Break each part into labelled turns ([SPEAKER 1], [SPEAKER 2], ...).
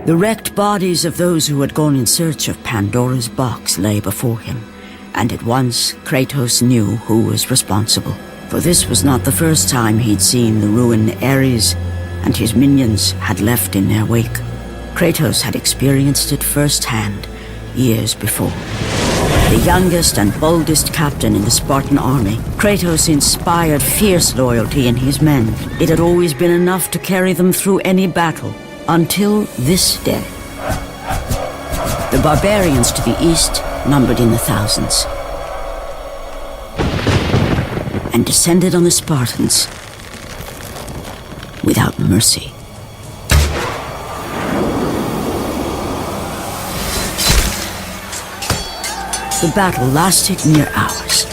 [SPEAKER 1] The wrecked bodies of those who had gone in search of Pandora's box lay before him, and at once Kratos knew who was responsible. For this was not the first time he'd seen the ruin Ares and his minions had left in their wake. Kratos had experienced it firsthand years before. The youngest and boldest captain in the Spartan army, Kratos inspired fierce loyalty in his men. It had always been enough to carry them through any battle, until this day. The barbarians to the east numbered in the thousands, and descended on the Spartans without mercy. The battle lasted near hours.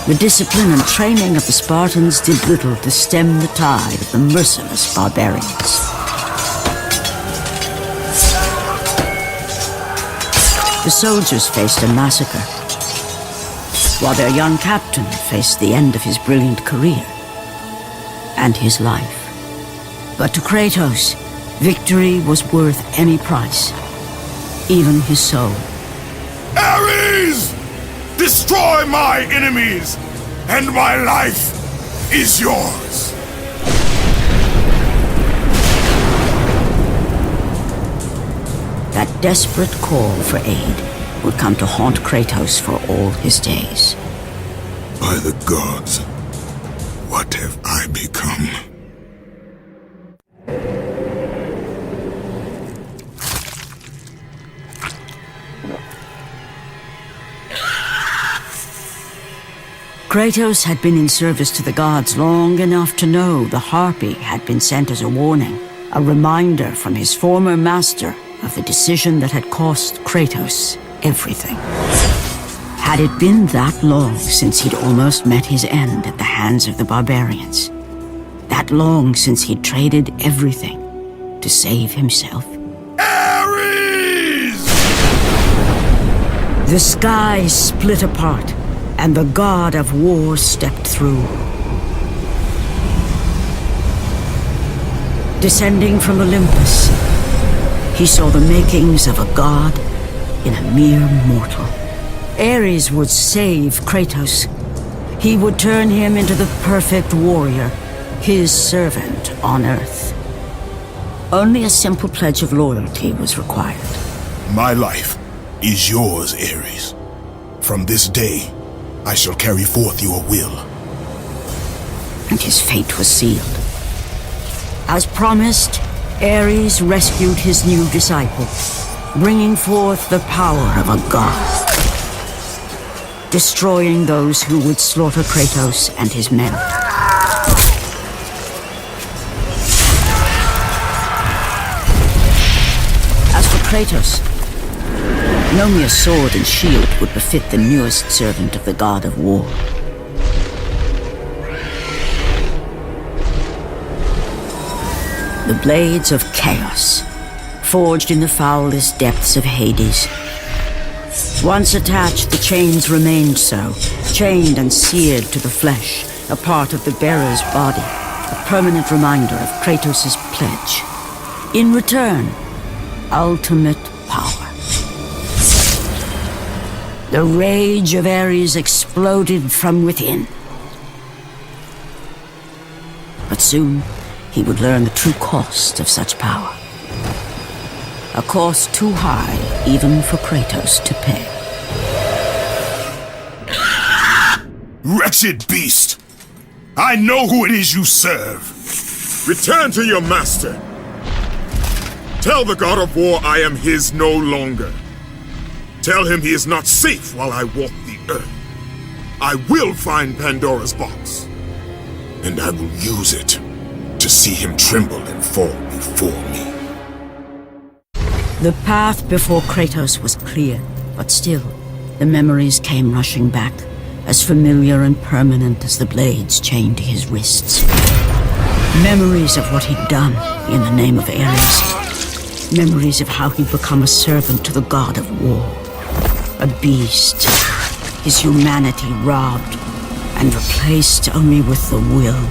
[SPEAKER 1] The discipline and training of the Spartans did little to stem the tide of the merciless barbarians. The soldiers faced a massacre, while their young captain faced the end of his brilliant career and his life. But to Kratos, victory was worth any price, even his soul.
[SPEAKER 2] Ares! Destroy my enemies, and my life is yours!
[SPEAKER 1] That desperate call for aid would come to haunt Kratos for all his days.
[SPEAKER 2] By the gods, what have I become?
[SPEAKER 1] Kratos had been in service to the gods long enough to know the Harpy had been sent as a warning, a reminder from his former master of the decision that had cost Kratos everything. Had it been that long since he'd almost met his end at the hands of the barbarians? That long since he'd traded everything to save himself?
[SPEAKER 2] Ares!
[SPEAKER 1] The sky split apart, and the god of war stepped through. Descending from Olympus, he saw the makings of a god in a mere mortal. Ares would save Kratos. He would turn him into the perfect warrior, his servant on Earth. Only a simple pledge of loyalty was required.
[SPEAKER 2] My life is yours, Ares. From this day, I shall carry forth your will.
[SPEAKER 1] And his fate was sealed. As promised, Ares rescued his new disciple, bringing forth the power of a god, destroying those who would slaughter Kratos and his men. As for Kratos, no mere sword and shield would befit the newest servant of the god of war. The blades of chaos, forged in the foulest depths of Hades. Once attached, the chains remained so, chained and seared to the flesh, a part of the bearer's body, a permanent reminder of Kratos' pledge. In return, ultimate power. The rage of Ares exploded from within. But soon, he would learn the true cost of such power. A cost too high even for Kratos to pay.
[SPEAKER 2] Wretched beast! I know who it is you serve! Return to your master! Tell the god of war I am his no longer. Tell him he is not safe while I walk the earth. I will find Pandora's box, and I will use it to see him tremble and fall before me.
[SPEAKER 1] The path before Kratos was clear, but still, the memories came rushing back, as familiar and permanent as the blades chained to his wrists. Memories of what he'd done in the name of Ares. Memories of how he'd become a servant to the god of war. A beast his humanity robbed, and replaced only with the will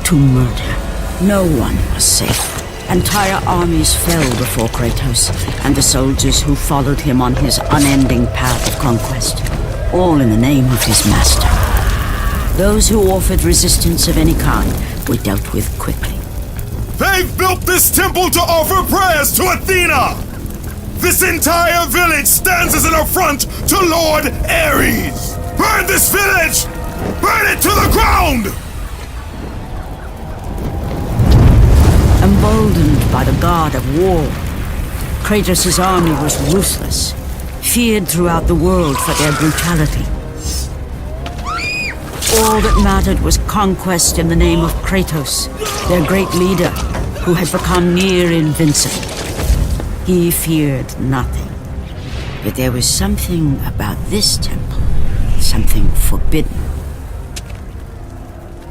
[SPEAKER 1] to murder. No one was safe. Entire armies fell before Kratos and the soldiers who followed him on his unending path of conquest, all in the name of his master. Those who offered resistance of any kind were dealt with quickly.
[SPEAKER 2] They've built this temple to offer prayers to Athena! This entire village stands as an affront to Lord Ares! Burn this village! Burn it to the ground!
[SPEAKER 1] Emboldened by the god of war, Kratos' army was ruthless, feared throughout the world for their brutality. All that mattered was conquest in the name of Kratos, their great leader, who had become near invincible. He feared nothing. But there was something about this temple, something forbidden.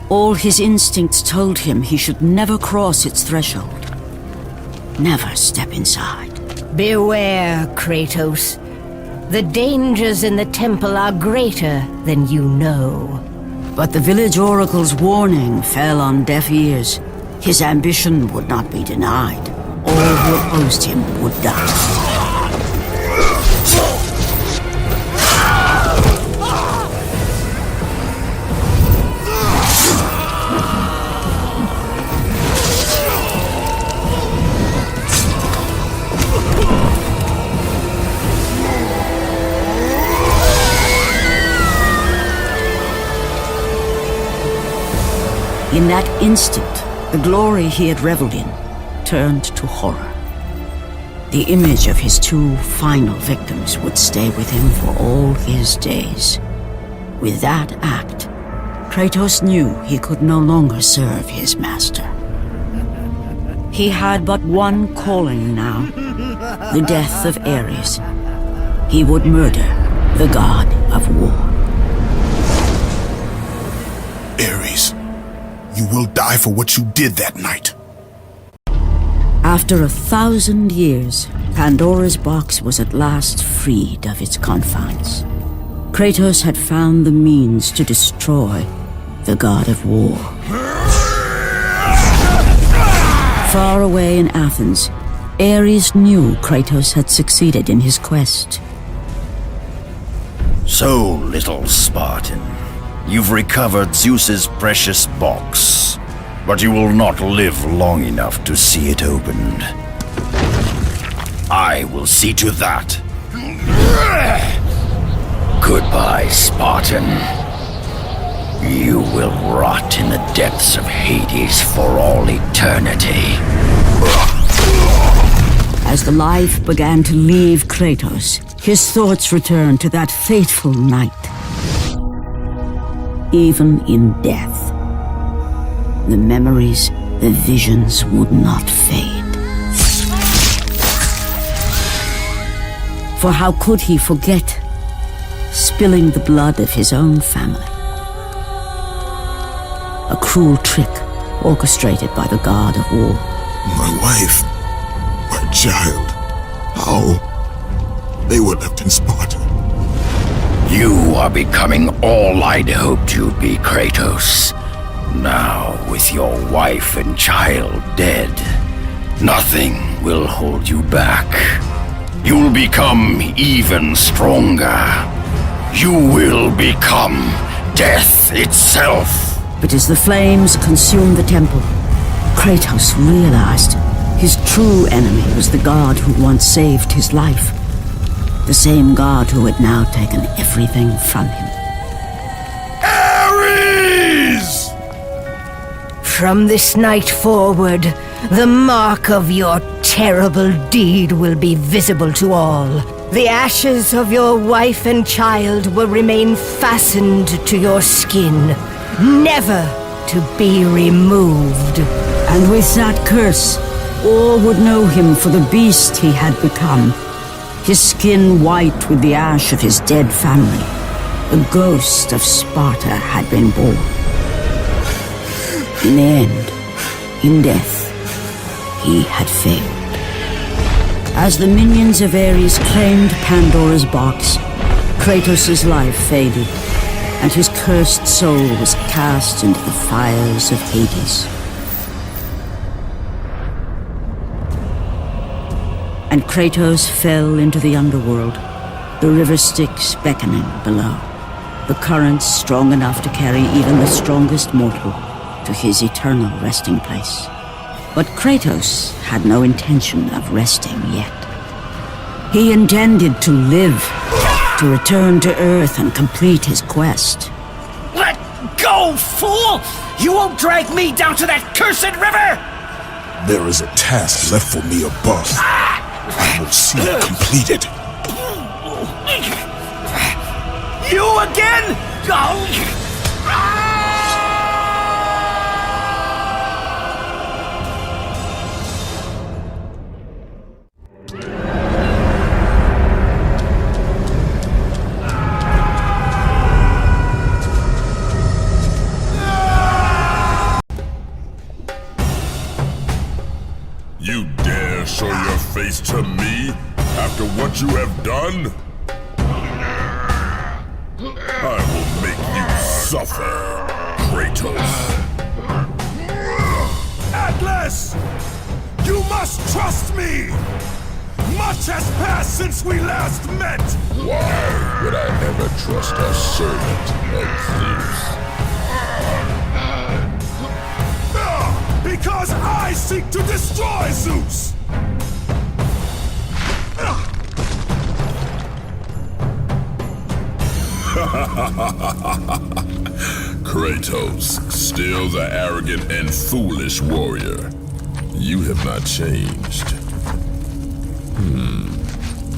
[SPEAKER 1] All his instincts told him he should never cross its threshold. Never step inside.
[SPEAKER 3] Beware, Kratos. The dangers in the temple are greater than you know.
[SPEAKER 1] But the village oracle's warning fell on deaf ears. His ambition would not be denied. All who opposed him would die. In that instant, the glory he had reveled in turned to horror. The image of his two final victims would stay with him for all his days. With that act, Kratos knew he could no longer serve his master. He had but one calling now, the death of Ares. He would murder the god of war.
[SPEAKER 2] Ares, you will die for what you did that night.
[SPEAKER 1] After 1,000 years, Pandora's box was at last freed of its confines. Kratos had found the means to destroy the god of war. Far away in Athens, Ares knew Kratos had succeeded in his quest.
[SPEAKER 4] So, little Spartan, you've recovered Zeus's precious box, but you will not live long enough to see it opened. I will see to that. Goodbye, Spartan. You will rot in the depths of Hades for all eternity.
[SPEAKER 1] As the life began to leave Kratos, his thoughts returned to that fateful night. Even in death, the memories, the visions would not fade. For how could he forget spilling the blood of his own family? A cruel trick orchestrated by the god of war.
[SPEAKER 2] My wife, my child, how? They were left in Sparta.
[SPEAKER 4] You are becoming all I'd hoped you'd be, Kratos. Now, with your wife and child dead, nothing will hold you back. You'll become even stronger. You will become death itself.
[SPEAKER 1] But as the flames consumed the temple, Kratos realized his true enemy was the god who once saved his life. The same god who had now taken everything from him.
[SPEAKER 2] Ares!
[SPEAKER 3] From this night forward, the mark of your terrible deed will be visible to all. The ashes of your wife and child will remain fastened to your skin, never to be removed.
[SPEAKER 1] And with that curse, all would know him for the beast he had become. His skin white with the ash of his dead family. The ghost of Sparta had been born. In the end, in death, he had failed. As the minions of Ares claimed Pandora's box, Kratos' life faded, and his cursed soul was cast into the fires of Hades. And Kratos fell into the underworld, the river Styx beckoning below, the currents strong enough to carry even the strongest mortal to his eternal resting place. But Kratos had no intention of resting yet. He intended to live, to return to Earth and complete his quest.
[SPEAKER 5] Let go, fool! You won't drag me down to that cursed river!
[SPEAKER 2] There is a task left for me above. I will see it completed.
[SPEAKER 5] You again?
[SPEAKER 2] You dare show your face to me after what you have done? I will make you suffer, Kratos. Atlas! You must trust me! Much has passed since we last met! Why would I ever trust a servant of Zeus? Because I seek to destroy Zeus! Kratos, still the arrogant and foolish warrior. You have not changed.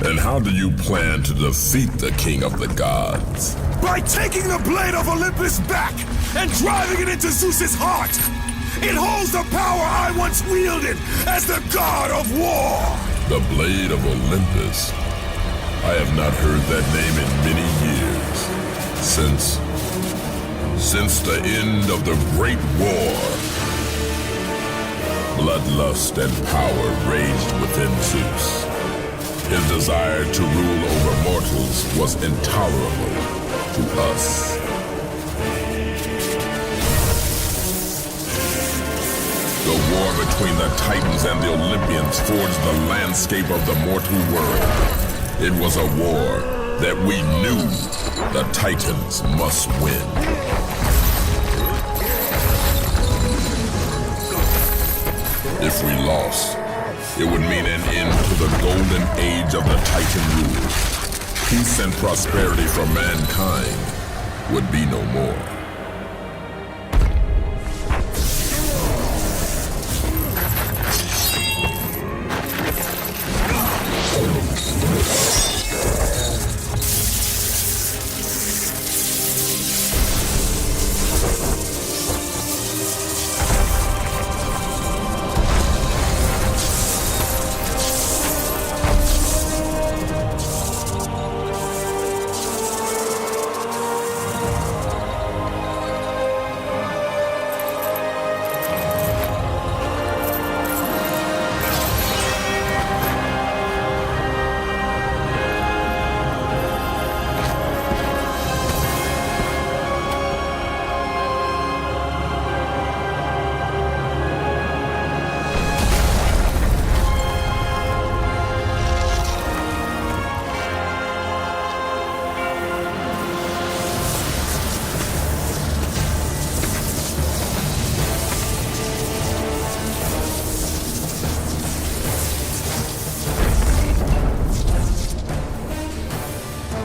[SPEAKER 2] And how do you plan to defeat the King of the Gods? By taking the Blade of Olympus back and driving it into Zeus's heart! It holds the power I once wielded as the God of War! The Blade of Olympus? I have not heard that name in many years. Since the end of the Great War. Bloodlust and power raged within Zeus. His desire to rule over mortals was intolerable to us. The war between the Titans and the Olympians forged the landscape of the mortal world. It was a war that we knew the Titans must win. If we lost, it would mean an end to the golden age of the Titan rule. Peace and prosperity for mankind would be no more.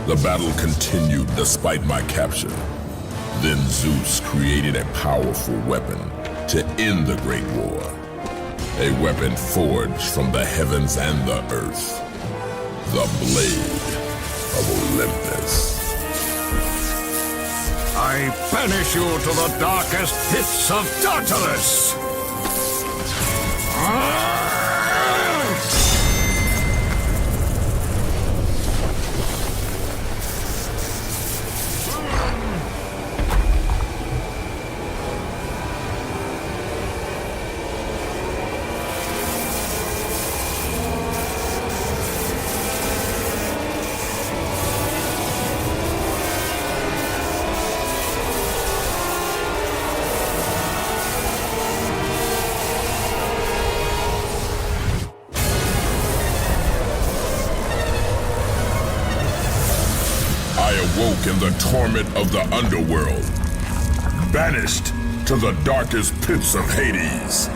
[SPEAKER 2] The battle continued despite my capture. Then Zeus created a powerful weapon to end the Great War. A weapon forged from the heavens and the earth. The Blade of Olympus.
[SPEAKER 6] I banish you to the darkest pits of Tartarus! woke in the torment of the underworld, banished to the darkest pits of Hades.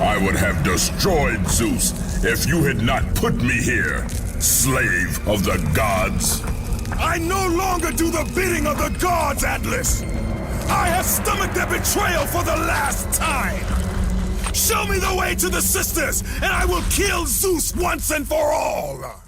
[SPEAKER 6] I would have destroyed Zeus if you had not put me here, slave of the gods.
[SPEAKER 2] I no longer do the bidding of the gods, Atlas! I have stomached their betrayal for the last time! Show me the way to the sisters, and I will kill Zeus once and for all!